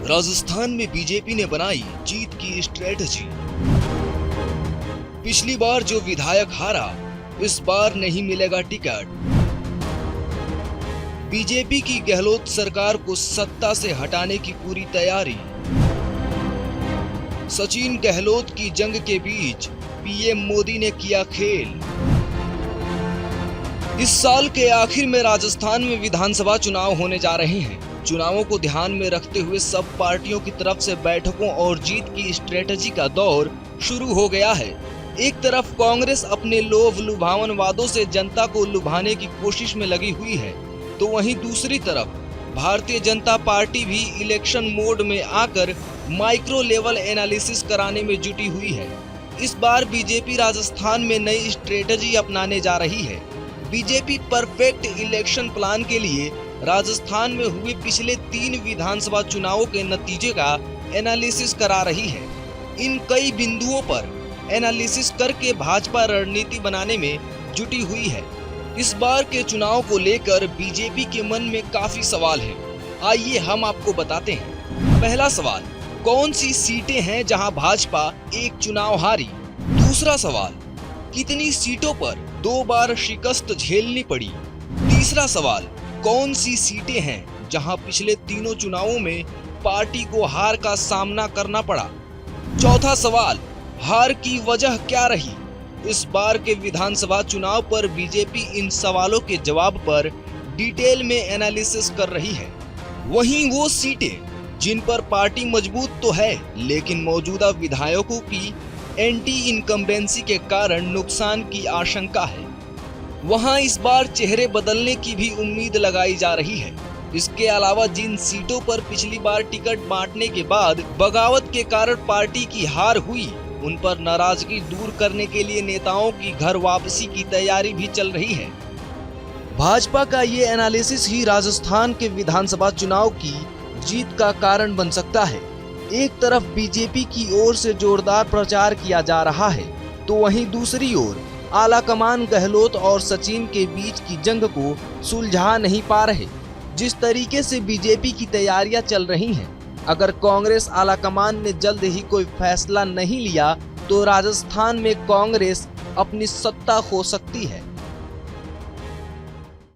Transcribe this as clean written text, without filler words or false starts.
राजस्थान में बीजेपी ने बनाई जीत की स्ट्रेटजी। पिछली बार जो विधायक हारा, इस बार नहीं मिलेगा टिकट। बीजेपी की गहलोत सरकार को सत्ता से हटाने की पूरी तैयारी। सचिन गहलोत की जंग के बीच पीएम मोदी ने किया खेल। इस साल के आखिर में राजस्थान में विधानसभा चुनाव होने जा रहे हैं। चुनावों को ध्यान में रखते हुए सब पार्टियों की तरफ से बैठकों और जीत की स्ट्रेटजी का दौर शुरू हो गया है। एक तरफ कांग्रेस अपने लोभ लुभावन वादों से जनता को लुभाने की कोशिश में लगी हुई है, तो वहीं दूसरी तरफ भारतीय जनता पार्टी भी इलेक्शन मोड में आकर माइक्रो लेवल एनालिसिस कराने में जुटी हुई है। इस बार बीजेपी राजस्थान में नई स्ट्रेटजी अपनाने जा रही है। बीजेपी परफेक्ट इलेक्शन प्लान के लिए राजस्थान में हुए पिछले 3 विधानसभा चुनावों के नतीजे का एनालिसिस करा रही है। इन कई बिंदुओं पर एनालिसिस करके भाजपा रणनीति बनाने में जुटी हुई है। इस बार के चुनाव को लेकर बीजेपी के मन में काफी सवाल हैं। आइए हम आपको बताते हैं। पहला सवाल, कौन सी सीटें हैं जहां भाजपा एक चुनाव हारी? दूसरा सवाल, कितनी सीटों पर 2 बार शिकस्त झेलनी पड़ी? तीसरा सवाल, कौन सी सीटें हैं जहां पिछले तीनों चुनावों में पार्टी को हार का सामना करना पड़ा? चौथा सवाल, हार की वजह क्या रही? इस बार के विधानसभा चुनाव पर बीजेपी इन सवालों के जवाब पर डिटेल में एनालिसिस कर रही है। वहीं वो सीटें जिन पर पार्टी मजबूत तो है, लेकिन मौजूदा विधायकों की एंटी इनकम्बेंसी के कारण नुकसान की आशंका है, वहां इस बार चेहरे बदलने की भी उम्मीद लगाई जा रही है। इसके अलावा जिन सीटों पर पिछली बार टिकट बांटने के बाद बगावत के कारण पार्टी की हार हुई, उन पर नाराजगी दूर करने के लिए नेताओं की घर वापसी की तैयारी भी चल रही है। भाजपा का ये एनालिसिस ही राजस्थान के विधानसभा चुनाव की जीत का कारण बन सकता है। एक तरफ बीजेपी की ओर से जोरदार प्रचार किया जा रहा है, तो वहीं दूसरी ओर आलाकमान गहलोत और सचिन के बीच की जंग को सुलझा नहीं पा रहे। जिस तरीके से बीजेपी की तैयारियां चल रही हैं, अगर कांग्रेस आलाकमान ने जल्द ही कोई फैसला नहीं लिया तो राजस्थान में कांग्रेस अपनी सत्ता खो सकती है।